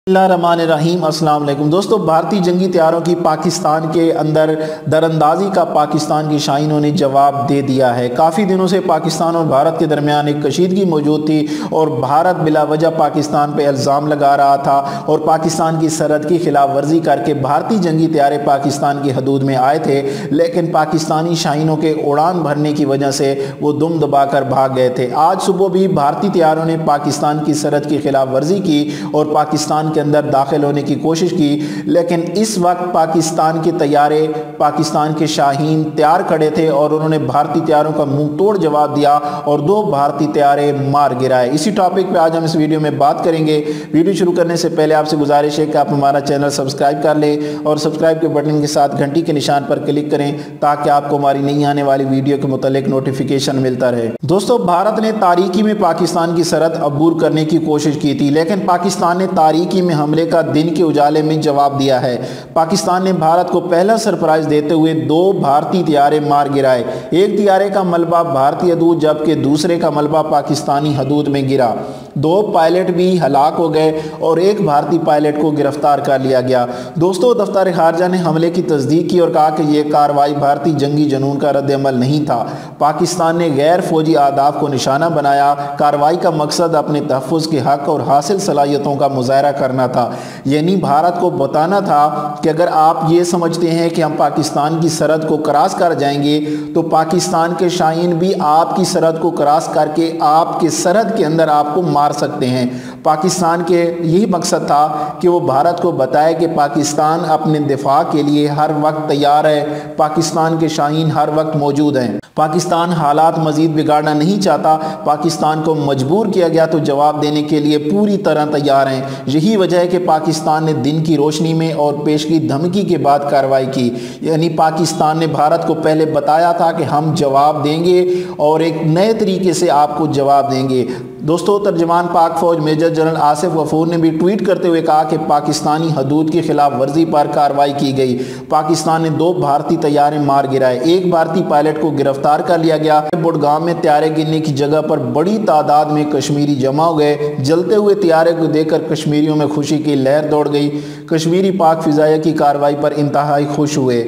बिस्मिल्लाहिर्रहमानिर्रहीम। अस्सलाम वालेकुम दोस्तों, भारतीय जंगी तैयारों की पाकिस्तान के अंदर दरअंदाजी का पाकिस्तान की शाहीनों ने जवाब दे दिया है। काफ़ी दिनों से पाकिस्तान और भारत के दरमियान एक कशीदगी मौजूद थी और भारत बिला वजह पाकिस्तान पर इल्ज़ाम लगा रहा था और पाकिस्तान की सरहद की खिलाफ वर्जी करके भारतीय जंगी तैयारे पाकिस्तान की हदूद में आए थे, लेकिन पाकिस्तानी शाहीनों के उड़ान भरने की वजह से वो दुम दबाकर भाग गए थे। आज सुबह भी भारतीय तैयारों ने पाकिस्तान की सरहद की खिलाफ वर्जी की और पाकिस्तान के अंदर दाखिल होने की कोशिश की, लेकिन इस वक्त पाकिस्तान के तैयारे, पाकिस्तान के शाहीन तैयार खड़े थे और उन्होंने भारतीय तैयारों का मुंह तोड़ जवाब दिया और 2 भारतीय तैयारे मार गिराए। इसी टॉपिक पे आज हम इस वीडियो में बात करेंगे। वीडियो शुरू करने से पहले आपसे गुजारिश है कि आप हमारा चैनल सब्सक्राइब कर लें और सब्सक्राइब के बटन के साथ घंटी के निशान पर क्लिक करें ताकि आपको हमारी नई आने वाली वीडियो के मुतालिक नोटिफिकेशन मिलता रहे। दोस्तों, भारत ने तारीकी में पाकिस्तान की सरहद अबूर करने की कोशिश की थी, लेकिन पाकिस्तान ने तारीकी में हमले का दिन के उजाले में जवाब दिया है। पाकिस्तान ने भारत को पहला सरप्राइज देते हुए 2 भारतीय तैयारे मार गिराए। एक तैयारे का मलबा भारतीय हदूद जबकि दूसरे का मलबा पाकिस्तानी हदूद में गिरा। 2 पायलट भी हलाक हो गए और एक भारतीय पायलट को गिरफ्तार कर लिया गया। दोस्तों, दफ्तर खारजा ने हमले की तस्दीक की और कहा कि यह कार्रवाई भारतीय जंगी जनून का रद्द-ए-अमल नहीं था। पाकिस्तान ने गैर फौजी आदाफ को निशाना बनाया। कार्रवाई का मकसद अपने तहफ़्फ़ुज़ के हक़ और हासिल सलाहियतों का मुज़ाहरा करना था, यानी भारत को बताना था कि अगर आप ये समझते हैं कि हम पाकिस्तान की सरहद को क्रॉस कर जाएंगे तो पाकिस्तान के शाहीन भी आपकी सरहद को क्रॉस करके आपके सरहद के अंदर आपको मार सकते हैं। पाकिस्तान के यही मकसद था कि वो भारत को बताए कि पाकिस्तान अपने दिफा के लिए हर वक्त तैयार है, पाकिस्तान के शाहीन हर वक्त मौजूद हैं। पाकिस्तान हालात मजीद बिगाड़ना नहीं चाहता, पाकिस्तान को मजबूर किया गया तो जवाब देने के लिए पूरी तरह तैयार हैं। यही वजह है कि पाकिस्तान ने दिन की रोशनी में और पेश की धमकी के बाद कार्रवाई की, यानी पाकिस्तान ने भारत को पहले बताया था कि हम जवाब देंगे और एक नए तरीके से आपको जवाब देंगे। दोस्तों, तर्जमान पाक फौज मेजर जनरल आसिफ गफूर ने भी ट्वीट करते हुए कहा कि पाकिस्तानी हदूद की खिलाफ वर्जी पर कार्रवाई की गई। पाकिस्तान ने 2 भारतीय तैयारे मार गिराए, एक भारतीय पायलट को गिरफ्तार कर लिया गया। बुड़गाम में तैयारे गिरने की जगह पर बड़ी तादाद में कश्मीरी जमा हो गए। जलते हुए तैयारे को देखकर कश्मीरियों में खुशी की लहर दौड़ गई। कश्मीरी पाक फिजाया की कार्रवाई पर इंतहाई खुश हुए।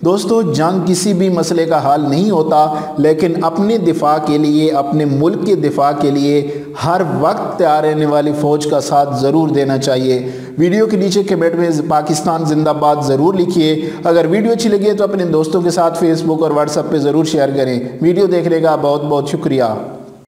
दोस्तों, जंग किसी भी मसले का हल नहीं होता, लेकिन अपने दिफा के लिए, अपने मुल्क के दिफा के लिए हर वक्त तैयार रहने वाली फ़ौज का साथ ज़रूर देना चाहिए। वीडियो के नीचे कमेंट में पाकिस्तान जिंदाबाद ज़रूर लिखिए। अगर वीडियो अच्छी लगी है तो अपने दोस्तों के साथ फेसबुक और व्हाट्सएप पे ज़रूर शेयर करें। वीडियो देखने का बहुत बहुत शुक्रिया।